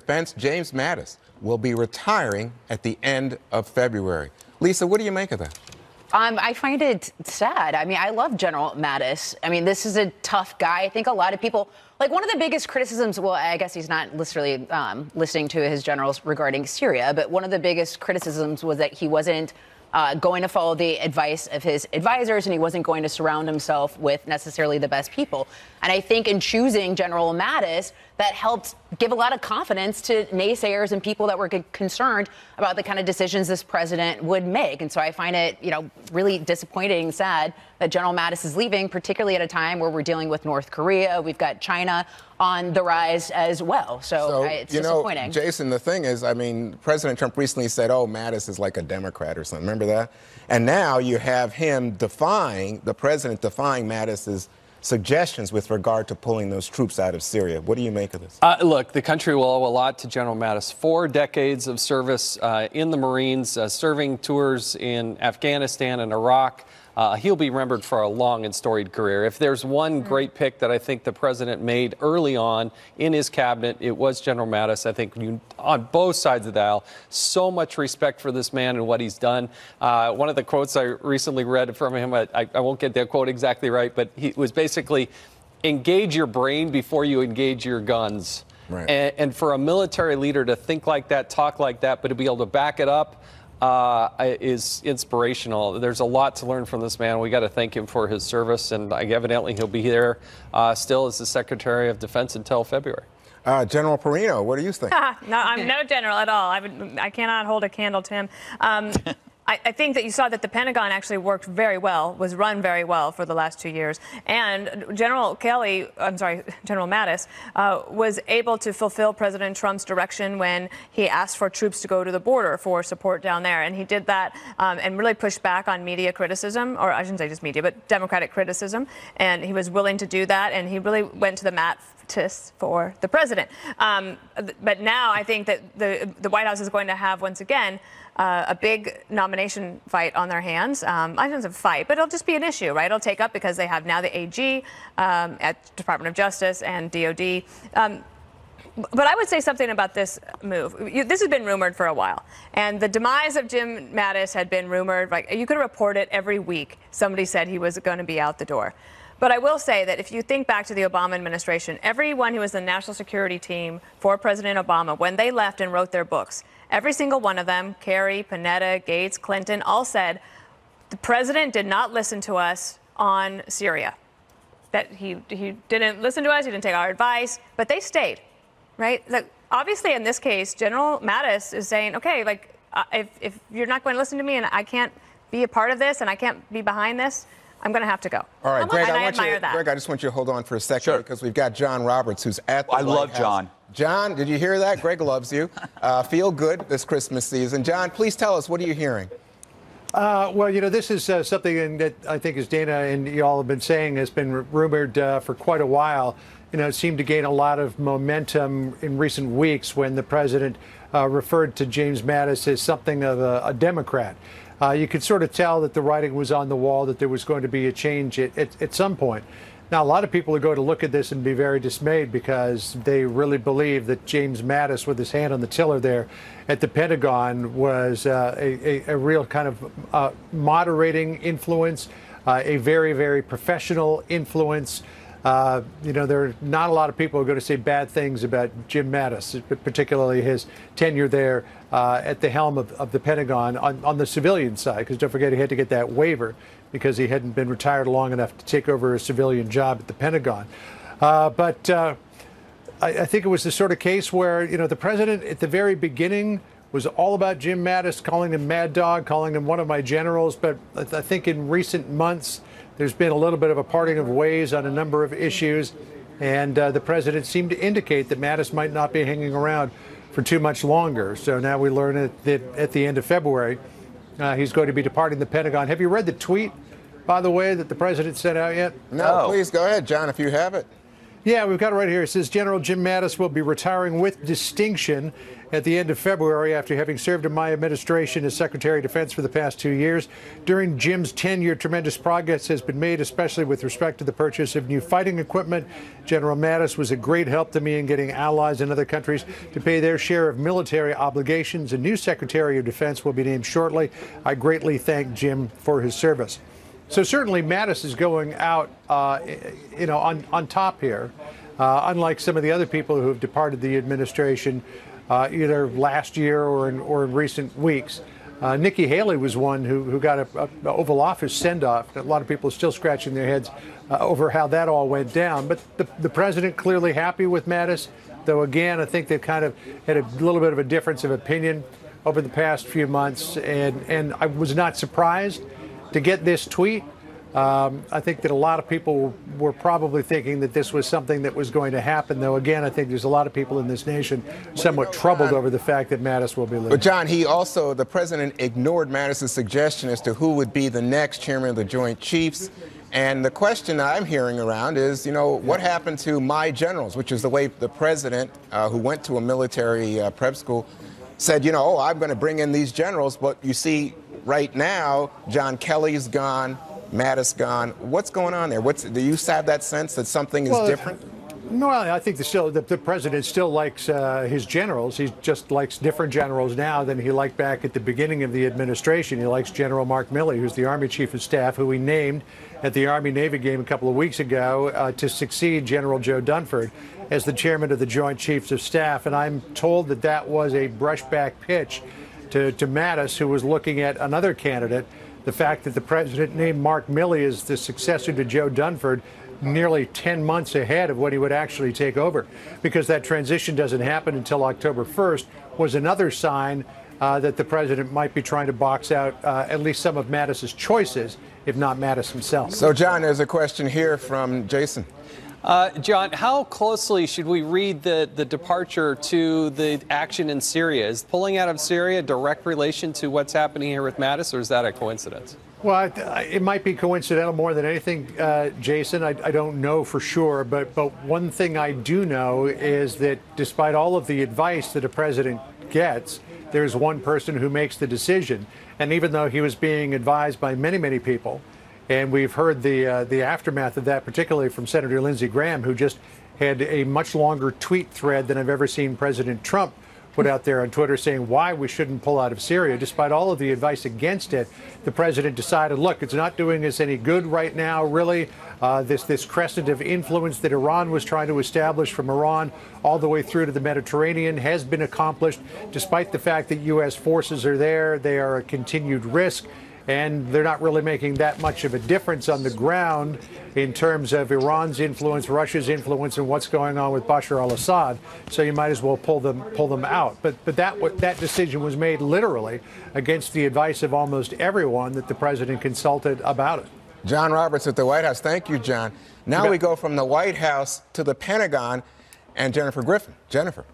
Defense James Mattis will be retiring at the end of February. Lisa, what do you make of that? I find it sad. I mean, I love General Mattis. I mean, this is a tough guy. I think a lot of people, like, one of the biggest criticisms, well, I guess he's not literally listening to his generals regarding Syria, but one of the biggest criticisms was that he wasn't going to follow the advice of his advisors, and he wasn't going to surround himself with necessarily the best people. And I think in choosing General Mattis, that helped give a lot of confidence to naysayers and people that were concerned about the kind of decisions this president would make. And so I find it, really disappointing and sad that General Mattis is leaving, particularly at a time where we're dealing with North Korea. We've got China on the rise as well. So it's disappointing. Jason, the thing is, I mean, President Trump recently said, oh, Mattis is like a Democrat or something. Remember that? And now you have him the president defying Mattis's suggestions with regard to pulling those troops out of Syria. What do you make of this? Look, the country will owe a lot to General Mattis. 4 decades of service in the Marines, serving tours in Afghanistan and Iraq. He'll be remembered for a long and storied career. If there's one great pick that I think the president made early on in his cabinet, it was General Mattis. I think on both sides of the aisle, so much respect for this man and what he's done. One of the quotes I recently read from him, I won't get that quote exactly right, but he was basically, engage your brain before you engage your guns. Right. And for a military leader to think like that, talk like that, but to be able to back it up, is inspirational. There's a lot to learn from this man. We got to thank him for his service, and evidently he'll be there still as the Secretary of Defense until February. General Perino, what do you think? No, I'm no general at all. I cannot hold a candle to him. I think that you saw that the Pentagon actually worked very well, was run very well for the last 2 years. And General Mattis was able to fulfill President Trump's direction when he asked for troops to go to the border for support down there. And he did that and really pushed back on media criticism, or I shouldn't say just media, but Democratic criticism. And he was willing to do that. And he really went to the mat for the president. But now I think that the White House is going to have, once again, a big nomination fight on their hands. I don't say fight, but it'll just be an issue, right? It'll take up because they have now the AG at Department of Justice and DOD. But I would say something about this move. This has been rumored for a while. And the demise of Jim Mattis had been rumored. Like, you could report it every week. Somebody said he was going to be out the door. But I will say that if you think back to the Obama administration, everyone who was the national security team for President Obama, when they left and wrote their books, every single one of them, Kerry, Panetta, Gates, Clinton, all said, the president did not listen to us on Syria. That he didn't listen to us, he didn't take our advice, but they stayed, right? Like, obviously, in this case, General Mattis is saying, okay, like, if you're not going to listen to me and I can't be a part of this and I can't be behind this, I'm going to have to go. All right, Greg, I admire that. Greg, I just want you to hold on for a second because we've got John Roberts, who's at the White House. I love John. John, did you hear that? Greg loves you. Feel good this Christmas season. John, please tell us, what are you hearing? Well, this is something that I think, as Dana and you all have been saying, has been rumored for quite a while. It seemed to gain a lot of momentum in recent weeks when the president referred to James Mattis as something of a Democrat. You could sort of tell that the writing was on the wall, that there was going to be a change at some point. Now, a lot of people are going to look at this and be very dismayed because they really believe that James Mattis, with his hand on the tiller there at the Pentagon, was a real kind of moderating influence, a very, very professional influence. There are not a lot of people who are going to say bad things about Jim Mattis, particularly his tenure there at the helm of the Pentagon on the civilian side, because don't forget he had to get that waiver because he hadn't been retired long enough to take over a civilian job at the Pentagon. But I think it was the sort of case where, the president at the very beginning was all about Jim Mattis, calling him Mad Dog, calling him one of my generals. But I think in recent months, there's been a little bit of a parting of ways on a number of issues. And the president seemed to indicate that Mattis might not be hanging around for too much longer. So now we learn that at the end of February, he's going to be departing the Pentagon. Have you read the tweet, by the way, that the president sent out yet? No, please go ahead, John, if you have it. Yeah, we've got it right here. It says General Jim Mattis will be retiring with distinction at the end of February after having served in my administration as Secretary of Defense for the past 2 years. During Jim's tenure, tremendous progress has been made, especially with respect to the purchase of new fighting equipment. General Mattis was a great help to me in getting allies in other countries to pay their share of military obligations. A new Secretary of Defense will be named shortly. I greatly thank Jim for his service. So certainly Mattis is going out, on top here, unlike some of the other people who have departed the administration either last year or in recent weeks. Nikki Haley was one who got a Oval Office send-off. A lot of people are still scratching their heads over how that all went down. But the president clearly happy with Mattis, though, again, I think they've kind of had a little bit of a difference of opinion over the past few months. And I was not surprised to get this tweet. I think that a lot of people were probably thinking that this was something that was going to happen, though, again, I think there's a lot of people in this nation somewhat troubled over the fact that Mattis will be leaving. But, John, the president ignored Mattis' suggestion as to who would be the next chairman of the Joint Chiefs. And the question I'm hearing around is, what happened to my generals, which is the way the president, who went to a military prep school, said, I'm going to bring in these generals. But you see, right now, John Kelly's gone, Mattis gone. What's going on there? Do you have that sense that something is different? No, I think the president still likes his generals. He just likes different generals now than he liked back at the beginning of the administration. He likes General Mark Milley, who's the Army Chief of Staff, who he named at the Army-Navy game a couple of weeks ago to succeed General Joe Dunford as the chairman of the Joint Chiefs of Staff. And I'm told that that was a brushback pitch to Mattis, who was looking at another candidate. The fact that the president named Mark Milley as the successor to Joe Dunford nearly 10 months ahead of when he would actually take over, because that transition doesn't happen until October 1st, was another sign that the president might be trying to box out at least some of Mattis's choices, if not Mattis himself. So, John, there's a question here from Jason. John, how closely should we read the departure to the action in Syria? Is pulling out of Syria a direct relation to what's happening here with Mattis, or is that a coincidence? Well, it might be coincidental more than anything, Jason. I don't know for sure, but one thing I do know is that despite all of the advice that a president gets, there's one person who makes the decision. And even though he was being advised by many, many people, and we've heard the aftermath of that, particularly from Senator Lindsey Graham, who just had a much longer tweet thread than I've ever seen President Trump put out there on Twitter saying why we shouldn't pull out of Syria. Despite all of the advice against it, the president decided, look, it's not doing us any good right now, really. This crescent of influence that Iran was trying to establish from Iran all the way through to the Mediterranean has been accomplished. Despite the fact that U.S. forces are there, they are a continued risk. And they're not really making that much of a difference on the ground in terms of Iran's influence, Russia's influence, and what's going on with Bashar al-Assad. So you might as well pull them out. But that decision was made literally against the advice of almost everyone that the president consulted about it. John Roberts at the White House. Thank you, John. Now we go from the White House to the Pentagon and Jennifer Griffin. Jennifer.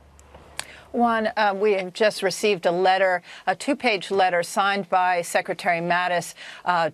Juan, we have just received a letter, a two-page letter signed by Secretary Mattis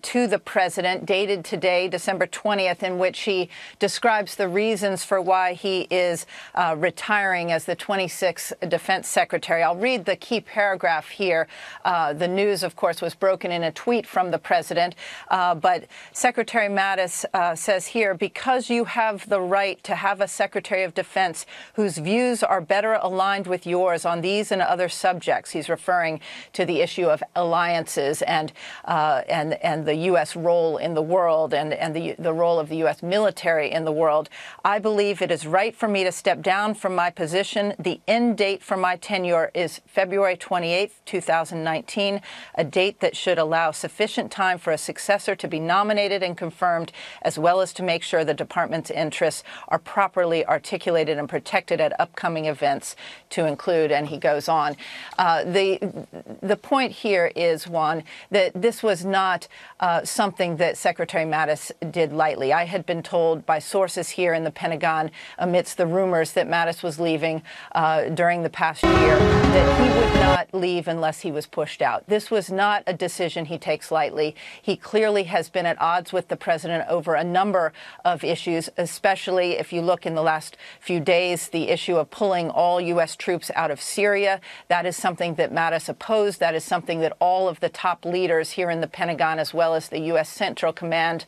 to the president, dated today, December 20th, in which he describes the reasons for why he is retiring as the 26th Defense Secretary. I'll read the key paragraph here. The news, of course, was broken in a tweet from the president. But Secretary Mattis says here, because you have the right to have a Secretary of Defense whose views are better aligned with yours on these and other subjects. He's referring to the issue of alliances and the U.S. role in the world and the role of the U.S. military in the world. I believe it is right for me to step down from my position. The end date for my tenure is February 28th, 2019, a date that should allow sufficient time for a successor to be nominated and confirmed, as well as to make sure the department's interests are properly articulated and protected at upcoming events, to include conclude, and he goes on. The point here is, Juan, that this was not something that Secretary Mattis did lightly. I had been told by sources here in the Pentagon, amidst the rumors that Mattis was leaving during the past year, that he would not leave unless he was pushed out. This was not a decision he takes lightly. He clearly has been at odds with the president over a number of issues, especially if you look in the last few days, the issue of pulling all U.S. troops out of Syria. That is something that Mattis opposed. That is something that all of the top leaders here in the Pentagon, as well as the U.S. Central Command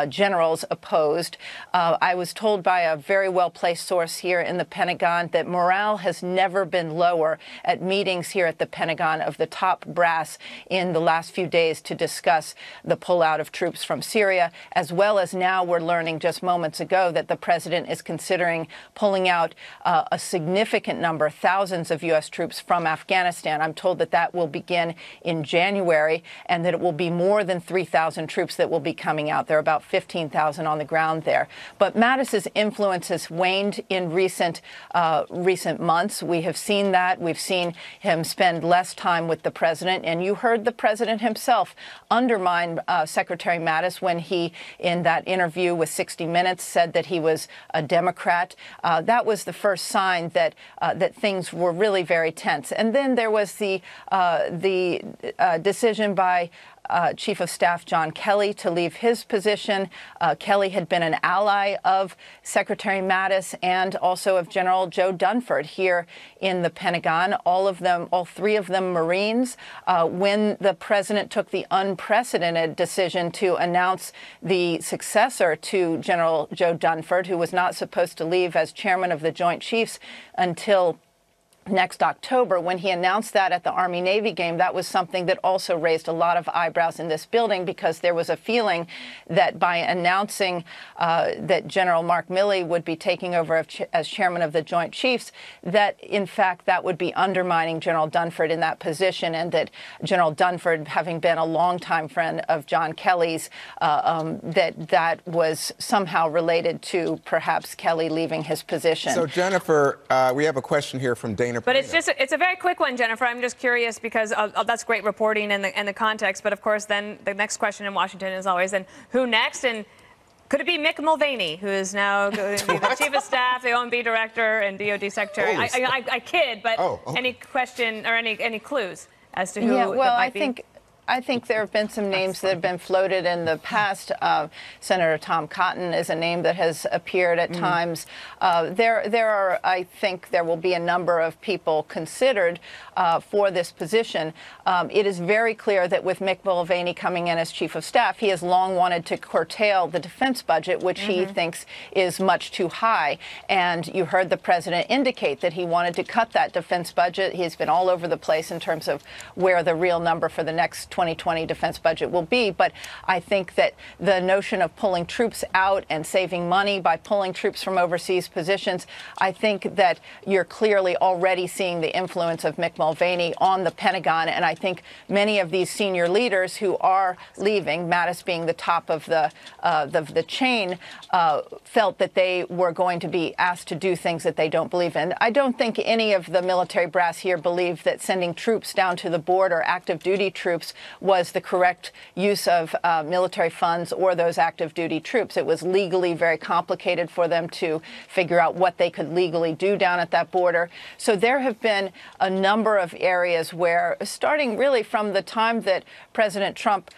generals, opposed. I was told by a very well-placed source here in the Pentagon that morale has never been lower at meetings here at the Pentagon of the top brass in the last few days to discuss the pullout of troops from Syria, as well as now we're learning just moments ago that the president is considering pulling out a significant number, thousands of U.S. troops from Afghanistan. I'm told that that will begin in January and that it will be more than 3,000 troops that will be coming out. There are about 15,000 on the ground there. But Mattis's influence has waned in recent months. We have seen that. We've seen him spend less time with the president. And you heard the president himself undermine Secretary Mattis when he, in that interview with 60 Minutes, said that he was a Democrat. That was the first sign that things were really very tense. And then there was the decision by Chief of Staff John Kelly to leave his position. Kelly had been an ally of Secretary Mattis and also of General Joe Dunford here in the Pentagon. All three of them Marines. When the president took the unprecedented decision to announce the successor to General Joe Dunford, who was not supposed to leave as chairman of the Joint Chiefs until next October, when he announced that at the Army-Navy game, that was something that also raised a lot of eyebrows in this building, because there was a feeling that by announcing that General Mark Milley would be taking over as chairman of the Joint Chiefs, that in fact that would be undermining General Dunford in that position, and that General Dunford, having been a longtime friend of John Kelly's, that was somehow related to perhaps Kelly leaving his position. So Jennifer, we have a question here from Dana. But it's a very quick one, Jennifer. I'm just curious because that's great reporting and the context. But of course, then the next question in Washington is always, then who next? And could it be Mick Mulvaney, who is now going to be the Chief of Staff, the OMB Director, and DOD Secretary? I kid, but any question or any clues as to who? Yeah, well, might be? I think there have been some names that have been floated in the past. Senator Tom Cotton is a name that has appeared at times. I think there will be a number of people considered for this position. It is very clear that with Mick Mulvaney coming in as Chief of Staff, he has long wanted to curtail the defense budget, which he thinks is much too high. And you heard the president indicate that he wanted to cut that defense budget. He's been all over the place in terms of where the real number for the next 2020 defense budget will be. But I think that the notion of pulling troops out and saving money by pulling troops from overseas positions, I think that you're clearly already seeing the influence of Mick Mulvaney on the Pentagon. And I think many of these senior leaders who are leaving, Mattis being the top of the chain, felt that they were going to be asked to do things that they don't believe in. I don't think any of the military brass here believe that sending troops down to the border, active duty troops, was the correct use of military funds or those active duty troops. It was legally very complicated for them to figure out what they could legally do down at that border. So there have been a number of areas where, starting really from the time that President Trump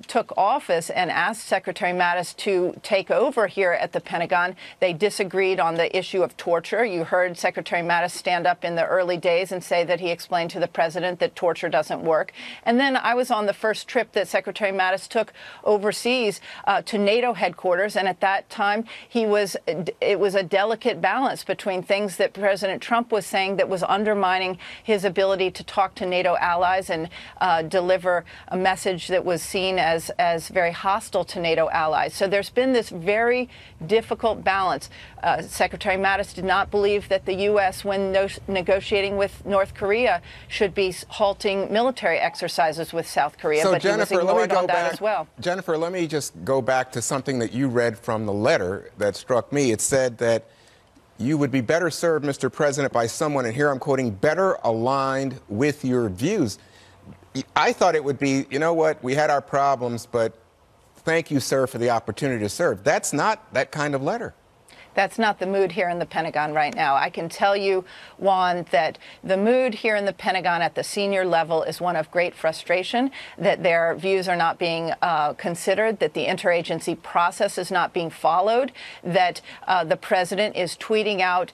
took office and asked Secretary Mattis to take over here at the Pentagon, they disagreed on the issue of torture. You heard Secretary Mattis stand up in the early days and say that he explained to the president that torture doesn't work. And then I was on the first trip that Secretary Mattis took overseas to NATO headquarters, and at that time it was a delicate balance between things that President Trump was saying that was undermining his ability to talk to NATO allies and deliver a message that was seen as very hostile to NATO allies. So there's been this very difficult balance. Secretary Mattis did not believe that the U.S., when negotiating with North Korea, should be halting military exercises with South Korea, so but Jennifer, he was ignored on that as well. Jennifer, let me just go back to something that you read from the letter that struck me. It said that you would be better served, Mr. President, by someone, and here I'm quoting, better aligned with your views. I thought it would be, you know what, we had our problems, but thank you, sir, for the opportunity to serve. That's not that kind of letter. That's not the mood here in the Pentagon right now. I can tell you, Juan, that the mood here in the Pentagon at the senior level is one of great frustration, that their views are not being considered, that the interagency process is not being followed, that the president is tweeting out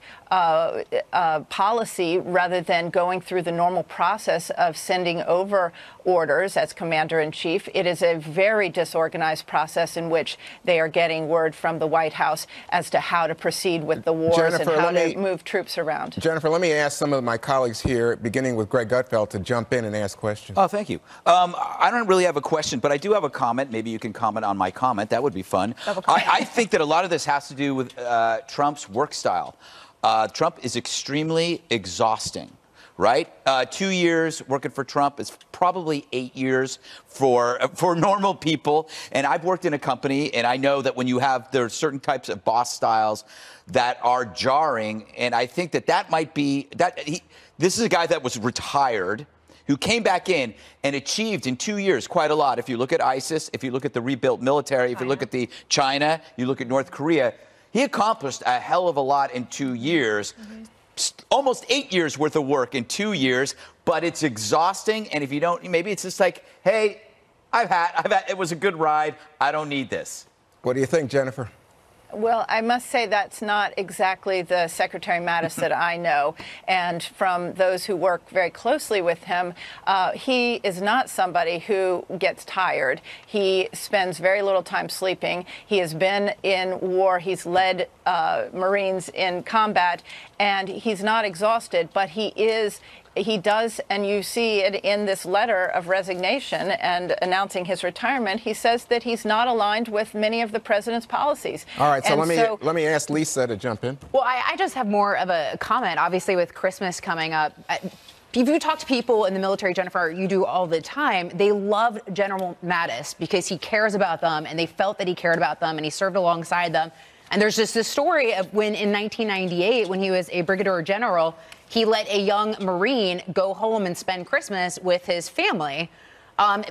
policy rather than going through the normal process of sending over orders as commander-in-chief. It is a very disorganized process in which they are getting word from the White House as to how to proceed with the wars, Jennifer, and how to move troops around. Jennifer, let me ask some of my colleagues here, beginning with Greg Gutfeld, to jump in and ask questions. Oh, thank you. I don't really have a question, but I do have a comment. Maybe you can comment on my comment. That would be fun. I think that a lot of this has to do with Trump's work style. Trump is extremely exhausting, right? 2 years working for Trump is probably 8 years for normal people. And I've worked in a company, and I know that when you have, there are certain types of boss styles that are jarring. And I think that that might be, this is a guy that was retired, who came back in and achieved in 2 years quite a lot. If you look at ISIS, if you look at the rebuilt military, if you look at the China, you look at North Korea, he accomplished a hell of a lot in 2 years. Almost 8 years worth of work in 2 years, but it's exhausting. And if you don't, maybe it's just like, hey, I've had, it was a good ride. I don't need this. What do you think, Jennifer? Well, I must say that's not exactly the Secretary Mattis that I know. And from those who work very closely with him, he is not somebody who gets tired. He spends very little time sleeping. He has been in war. He's led Marines in combat, and he's not exhausted, but he does, and you see it in this letter of resignation and announcing his retirement. He says that he's not aligned with many of the president's policies. All right, so let me ask Lisa to jump in. Well, I just have more of a comment. Obviously, with Christmas coming up, if you talk to people in the military, Jennifer, you do all the time, they love General Mattis because he cares about them, and they felt that he cared about them, and he served alongside them. And there's just this story of when in 1998, when he was a brigadier general, he let a young Marine go home and spend Christmas with his family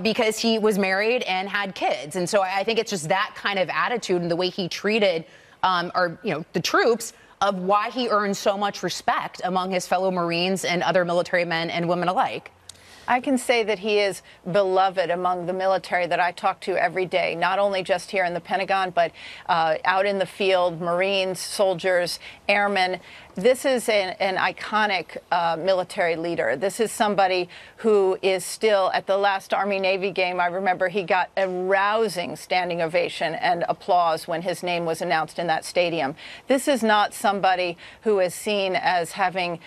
because he was married and had kids. And so I think it's just that kind of attitude and the way he treated the troops of why he earned so much respect among his fellow Marines and other military men and women alike. I can say that he is beloved among the military that I talk to every day, not only just here in the Pentagon, but out in the field, Marines, soldiers, airmen. This is an iconic military leader. This is somebody who is still at the last Army-Navy game. I remember he got a rousing standing ovation and applause when his name was announced in that stadium. This is not somebody who is seen as having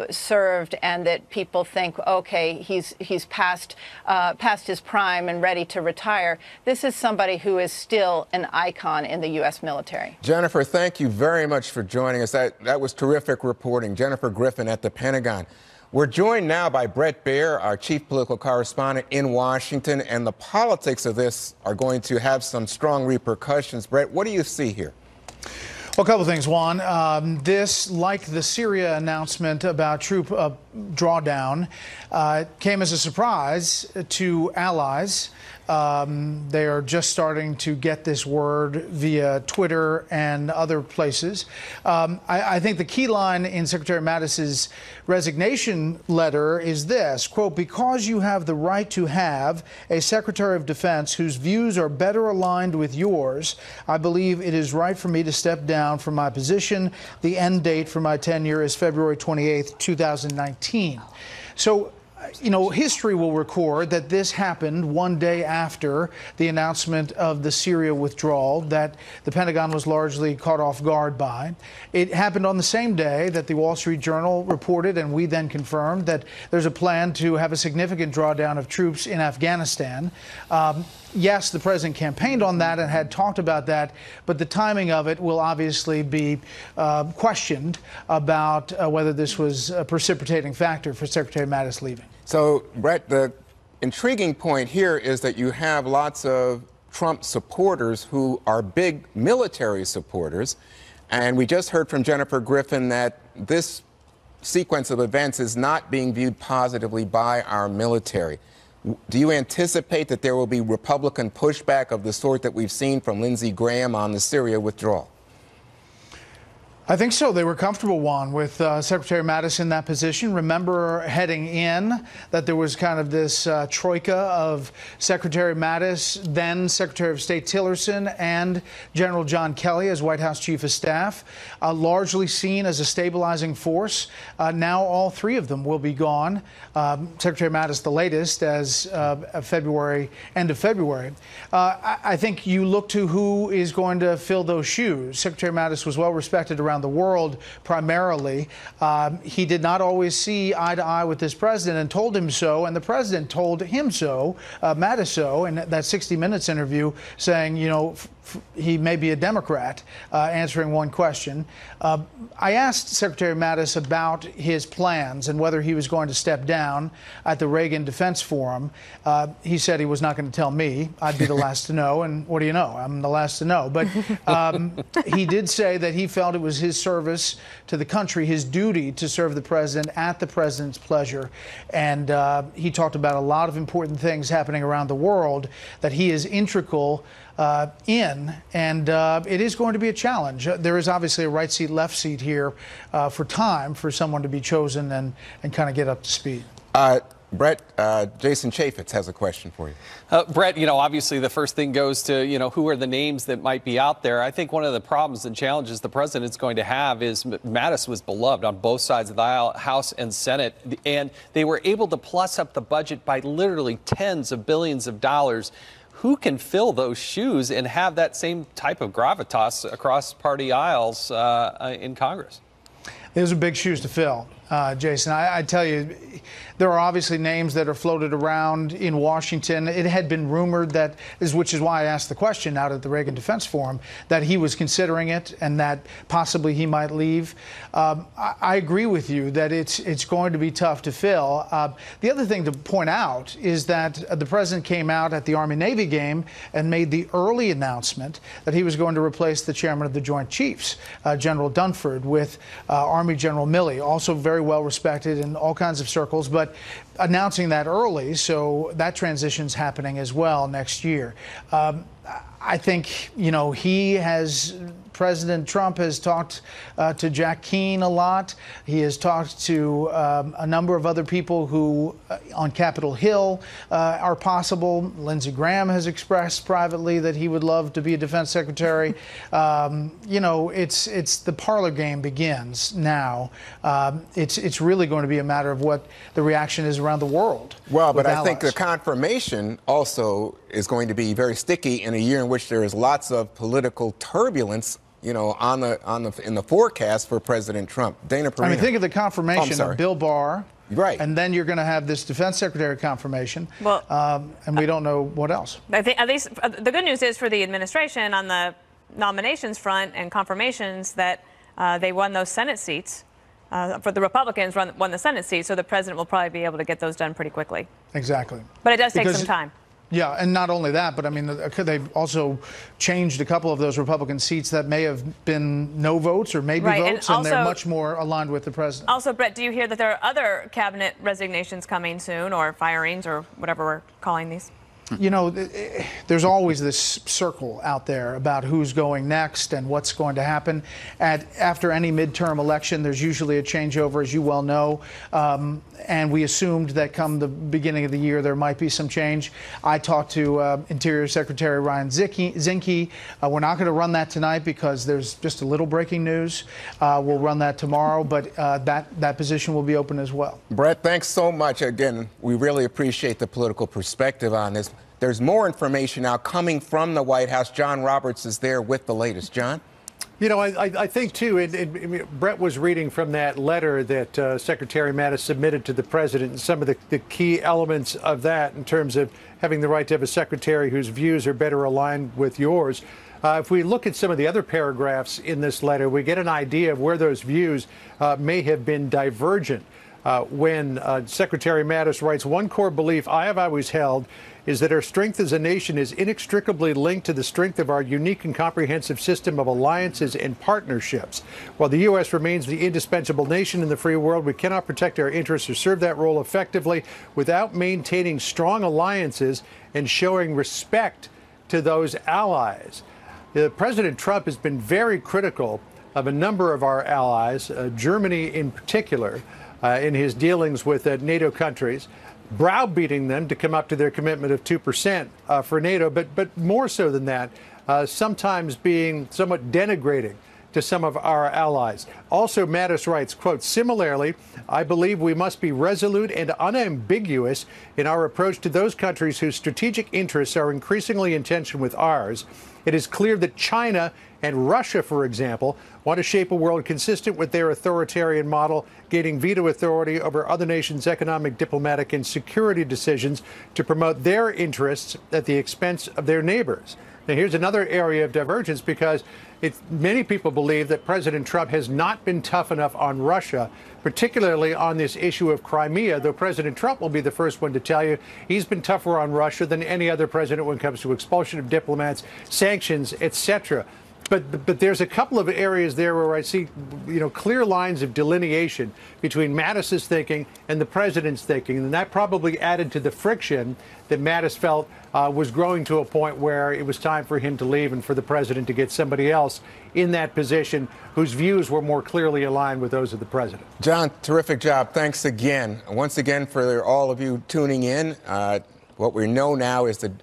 served and that people think, okay, he's past his prime and ready to retire. This is somebody who is still an icon in the U.S. military. Jennifer, thank you very much for joining us. That was terrific reporting. Jennifer Griffin at the Pentagon. We're joined now by Bret Baier, our chief political correspondent in Washington, and the politics of this are going to have some strong repercussions. Bret, what do you see here? Well, a couple things, Juan. This, like the Syria announcement about troop drawdown, came as a surprise to allies. They are just starting to get this word via Twitter and other places. I think the key line in Secretary Mattis's resignation letter is this, quote, because you have the right to have a Secretary of Defense whose views are better aligned with yours, I believe it is right for me to step down from my position. The end date for my tenure is February 28th, 2019. So, you know, history will record that this happened one day after the announcement of the Syria withdrawal that the Pentagon was largely caught off guard by. It happened on the same day that the Wall Street Journal reported, and we then confirmed, that there's a plan to have a significant drawdown of troops in Afghanistan. Yes, the president campaigned on that and had talked about that, but the timing of it will obviously be questioned about whether this was a precipitating factor for Secretary Mattis leaving. So, Bret, the intriguing point here is that you have lots of Trump supporters who are big military supporters, And we just heard from Jennifer Griffin that this sequence of events is not being viewed positively by our military. Do you anticipate that there will be Republican pushback of the sort that we've seen from Lindsey Graham on the Syria withdrawal? I think so. They were comfortable, Juan, with Secretary Mattis in that position. Remember heading in that there was kind of this troika of Secretary Mattis, then Secretary of State Tillerson, and General John Kelly as White House Chief of Staff, largely seen as a stabilizing force. Now all three of them will be gone. Secretary Mattis, the latest, as February, end of February. I think you look to who is going to fill those shoes. Secretary Mattis was well respected around the world primarily. He did not always see eye to eye with this president and told him so, and the president told him so, Mattis so, in that 60 Minutes interview, saying, you know, he may be a Democrat, answering one question. I asked Secretary Mattis about his plans and whether he was going to step down at the Reagan Defense Forum. He said he was not going to tell me. I'd be the last to know, and what do you know? I'm the last to know. But he did say that he felt it was his service to the country, his duty to serve the president at the president's pleasure. And he talked about a lot of important things happening around the world that he is integral in, and it is going to be a challenge. There is obviously a right seat, left seat here for time for someone to be chosen and kind of get up to speed. Brett, Jason Chaffetz has a question for you. Brett, you know, obviously the first thing goes to, you know, who are the names that might be out there. I think one of the problems and challenges the president's going to have is Mattis was beloved on both sides of the aisle, House and Senate, and they were able to plus up the budget by literally tens of billions of dollars. Who can fill those shoes and have that same type of gravitas across party aisles in Congress? Those are big shoes to fill, Jason. I tell you, there are obviously names that are floated around in Washington. It had been rumored that, which is why I asked the question out at the Reagan Defense Forum, that he was considering it and that possibly he might leave. I agree with you that it's going to be tough to fill. The other thing to point out is that the president came out at the Army-Navy game and made the early announcement that he was going to replace the chairman of the Joint Chiefs, General Dunford, with Army General Milley, also very well respected in all kinds of circles, but announcing that early, so that transition's happening as well next year. I think, you know, President Trump has talked to Jack Keane a lot. He has talked to a number of other people who on Capitol Hill are possible. Lindsey Graham has expressed privately that he would love to be a defense secretary. You know, it's the parlor game begins now. It's really going to be a matter of what the reaction is around the world. Well, but I think the confirmation also is going to be very sticky in a year in which there is lots of political turbulence, you know, in the forecast for President Trump. Dana Perino. I mean, think of the confirmation of Bill Barr. Right. And then you're going to have this defense secretary confirmation. Well, and we don't know what else. I think at least the good news is for the administration on the nominations front and confirmations that they won those Senate seats. For the Republicans, won the Senate seat, so the president will probably be able to get those done pretty quickly. Exactly. But it does take some time. Yeah, and not only that, but I mean, they've also changed a couple of those Republican seats that may have been no votes or maybe votes, and they're much more aligned with the president. Also, Brett, do you hear that there are other cabinet resignations coming soon, or firings, or whatever we're calling these? You know, there's always this circle out there about who's going next and what's going to happen. After any midterm election, there's usually a changeover, as you well know. And we assumed that come the beginning of the year, there might be some change. I talked to Interior Secretary Ryan Zinke. We're not going to run that tonight because there's just a little breaking news. We'll run that tomorrow, but that position will be open as well. Brett, thanks so much. Again, we really appreciate the political perspective on this. There's more information now coming from the White House. John Roberts is there with the latest. John? You know, I think, too, Brett was reading from that letter that Secretary Mattis submitted to the president, and some of the key elements of that in terms of having the right to have a secretary whose views are better aligned with yours. If we look at some of the other paragraphs in this letter, we get an idea of where those views may have been divergent. when Secretary Mattis writes, "One core belief I have always held is that our strength as a nation is inextricably linked to the strength of our unique and comprehensive system of alliances and partnerships. While the U.S. remains the indispensable nation in the free world, we cannot protect our interests or serve that role effectively without maintaining strong alliances and showing respect to those allies." President Trump has been very critical of a number of our allies, Germany in particular, in his dealings with NATO countries, browbeating them to come up to their commitment of 2% for NATO, but more so than that, sometimes being somewhat denigrating to some of our allies. Also, Mattis writes, quote, "Similarly, I believe we must be resolute and unambiguous in our approach to those countries whose strategic interests are increasingly in tension with ours. It is clear that China and Russia, for example, want to shape a world consistent with their authoritarian model, gaining veto authority over other nations' economic, diplomatic, and security decisions to promote their interests at the expense of their neighbors." Now, here's another area of divergence, because many people believe that President Trump has not been tough enough on Russia, particularly on this issue of Crimea, though President Trump will be the first one to tell you he's been tougher on Russia than any other president when it comes to expulsion of diplomats, sanctions, etc. But there's a couple of areas there where I see, clear lines of delineation between Mattis's thinking and the president's thinking, and that probably added to the friction that Mattis felt was growing to a point where it was time for him to leave and for the president to get somebody else in that position whose views were more clearly aligned with those of the president. John, terrific job. Thanks again. Once again, for all of you tuning in, what we know now is that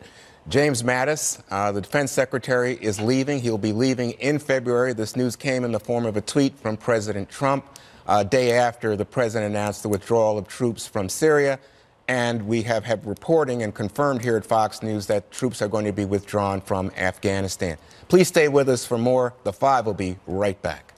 James Mattis, the defense secretary, is leaving. He'll be leaving in February. This news came in the form of a tweet from President Trump, a day after the president announced the withdrawal of troops from Syria. And we have had reporting and confirmed here at Fox News that troops are going to be withdrawn from Afghanistan. Please stay with us for more. The Five will be right back.